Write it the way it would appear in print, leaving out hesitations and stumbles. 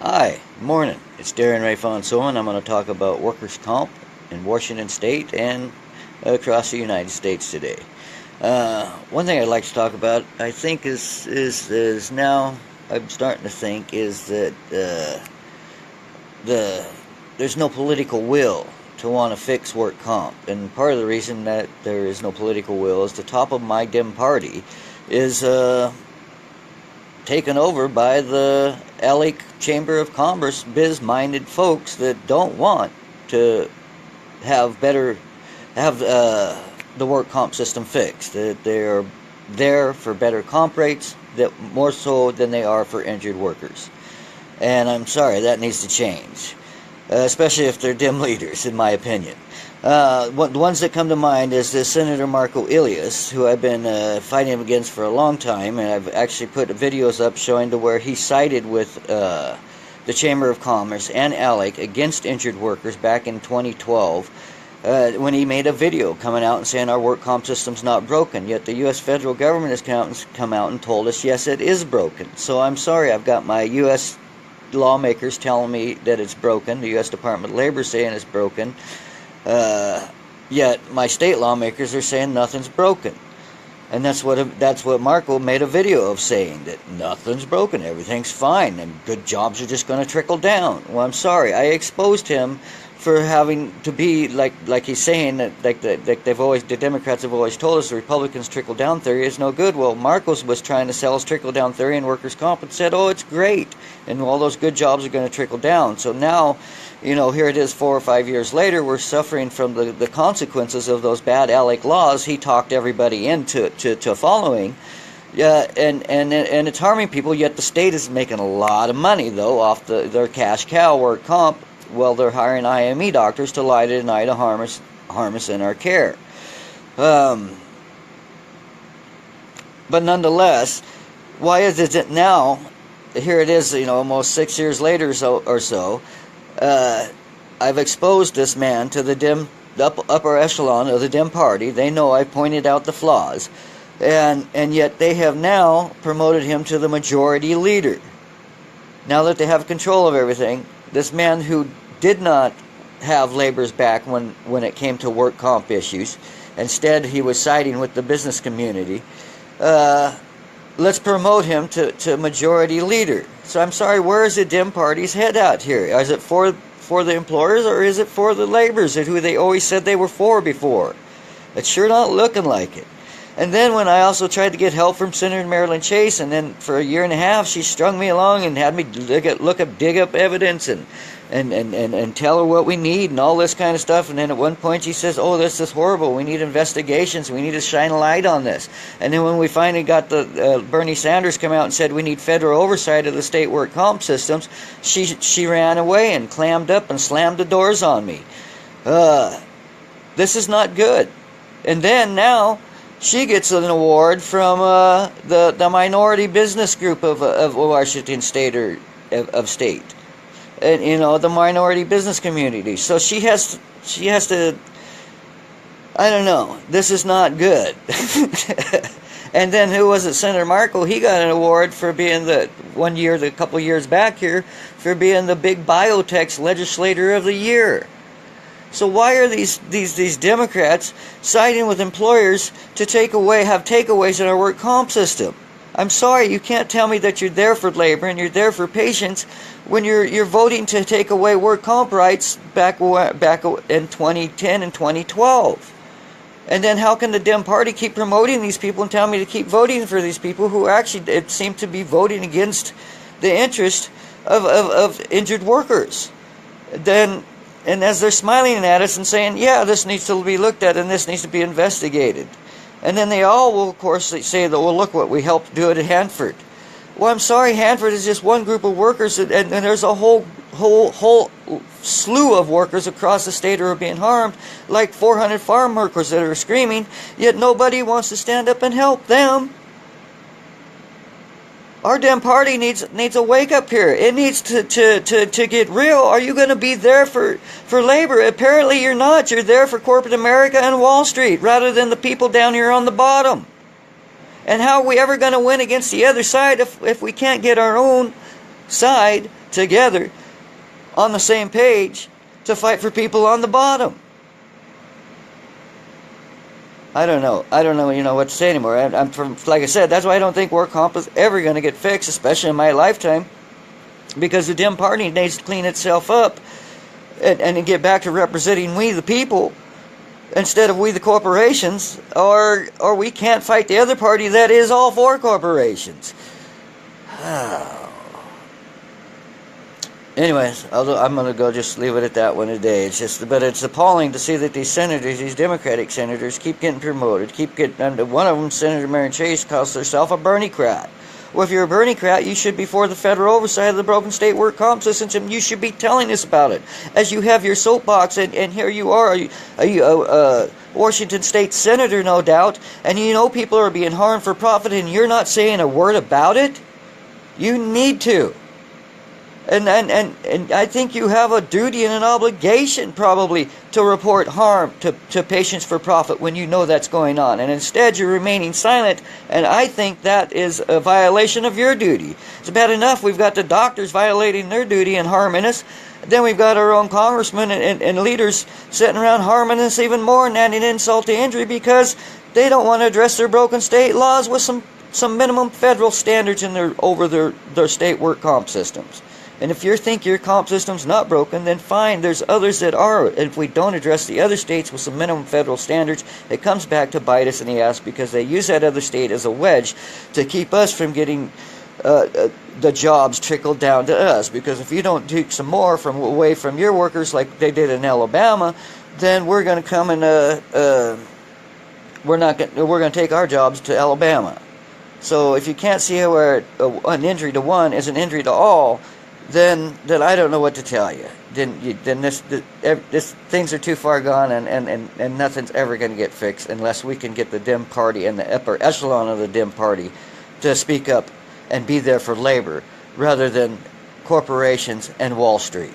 Hi, morning. It's Darren Ray Fonzseau, and I'm going to talk about workers' comp in Washington State and across the United States today. One thing I'd like to talk about, I think, is now I'm starting to think is that there's no political will to want to fix work comp, and part of the reason that there is no political will is the top of my dim party is taken over by the LA Chamber of Commerce biz-minded folks that don't want to have the work comp system fixed. That they are there for better comp rates, that more so than they are for injured workers. And I'm sorry, that needs to change, especially if they're dim leaders, in my opinion. The ones that come to mind is the Senator Marco Ilias, who I've been fighting against for a long time, and I've actually put videos up showing to where he sided with the Chamber of Commerce and ALEC against injured workers back in 2012 when he made a video coming out and saying our work comp system's not broken, yet the U.S. federal government has come out and told us, yes, it is broken. So I'm sorry, I've got my U.S. lawmakers telling me that it's broken, the U.S. Department of Labor saying it's broken, yet my state lawmakers are saying nothing's broken. And that's what Marco made a video of, saying that nothing's broken, everything's fine, and good jobs are just going to trickle down. Well, I'm sorry, I exposed him for having to be like he's saying that the Democrats have always told us the Republicans trickle down theory is no good. Well, Marcos was trying to sell us trickle down theory in workers' comp and said, oh, it's great, and all those good jobs are going to trickle down. So now, here it is 4 or 5 years later, we're suffering from the consequences of those bad ALEC laws he talked everybody into following. Yeah, and it's harming people, yet the state is making a lot of money, though, off their cash cow work comp. Well, they're hiring IME doctors to lie to deny to harm us in our care. But nonetheless, why is it now, here it is, almost 6 years later or so, I've exposed this man to the upper echelon of the Dem Party. They know I pointed out the flaws. And yet they have now promoted him to the majority leader. Now that they have control of everything, this man who did not have labor's back when it came to work comp issues, instead he was siding with the business community, let's promote him to majority leader. So I'm sorry, where is the Dem Party's head out here? Is it for the employers, or is it for the laborers, who they always said they were for before? It's sure not looking like it. And then when I also tried to get help from Senator Marilyn Chase, and then for a year and a half she strung me along and had me dig up evidence and tell her what we need and all this kind of stuff. And then at one point she says, oh, this is horrible, we need investigations, we need to shine a light on this. And then when we finally got the Bernie Sanders come out and said we need federal oversight of the state work comp systems, she ran away and clammed up and slammed the doors on me. This is not good. And then now she gets an award from the minority business group of Washington State or of state, and the minority business community. So she has to. I don't know. This is not good. And then who was it? Senator Marco. He got an award for being a couple years back here, for being the big biotech legislator of the year. So why are these Democrats siding with employers to have takeaways in our work comp system? I'm sorry, you can't tell me that you're there for labor and you're there for patients when you're voting to take away work comp rights back in 2010 and 2012. And then how can the Dem Party keep promoting these people and tell me to keep voting for these people who actually seem to be voting against the interest of injured workers? And as they're smiling at us and saying, yeah, this needs to be looked at and this needs to be investigated. And then they all will, of course, say that, well, look what we helped do it at Hanford. Well, I'm sorry, Hanford is just one group of workers, and there's a whole slew of workers across the state who are being harmed, like 400 farm workers that are screaming, yet nobody wants to stand up and help them. Our Dem Party needs a wake up here. It needs to get real. Are you going to be there for labor? Apparently you're not. You're there for corporate America and Wall Street rather than the people down here on the bottom. And how are we ever going to win against the other side if we can't get our own side together on the same page to fight for people on the bottom. I don't know, what to say anymore. Like I said, that's why I don't think work comp is ever going to get fixed, especially in my lifetime, because the Dem Party needs to clean itself up and get back to representing we the people instead of we the corporations, or we can't fight the other party that is all for corporations. Anyways, I'm going to go just leave it at that one today. But it's appalling to see that these senators, these Democratic senators, keep getting promoted. One of them, Senator Marion Chase, calls herself a Bernie-crat. Well, if you're a Bernie-crat, you should be for the federal oversight of the broken state work comp system, and you should be telling us about it. As you have your soapbox, and here you are, a Washington State senator, no doubt, and you know people are being harmed for profit, and you're not saying a word about it? You need to. And I think you have a duty and an obligation probably to report harm to patients for profit when you know that's going on. And instead you're remaining silent, and I think that is a violation of your duty. It's bad enough we've got the doctors violating their duty and harming us. Then we've got our own congressmen and leaders sitting around harming us even more and adding insult to injury because they don't want to address their broken state laws with some minimum federal standards over their state work comp systems. And if you think your comp system's not broken, then fine, there's others that are. And if we don't address the other states with some minimum federal standards, it comes back to bite us in the ass because they use that other state as a wedge to keep us from getting the jobs trickled down to us. Because if you don't take some more away from your workers like they did in Alabama, then we're going to come and we're going to take our jobs to Alabama. So if you can't see where an injury to one is an injury to all, then I don't know what to tell you. Then things are too far gone, and nothing's ever going to get fixed unless we can get the Dem Party and the upper echelon of the Dem Party to speak up and be there for labor rather than corporations and Wall Street.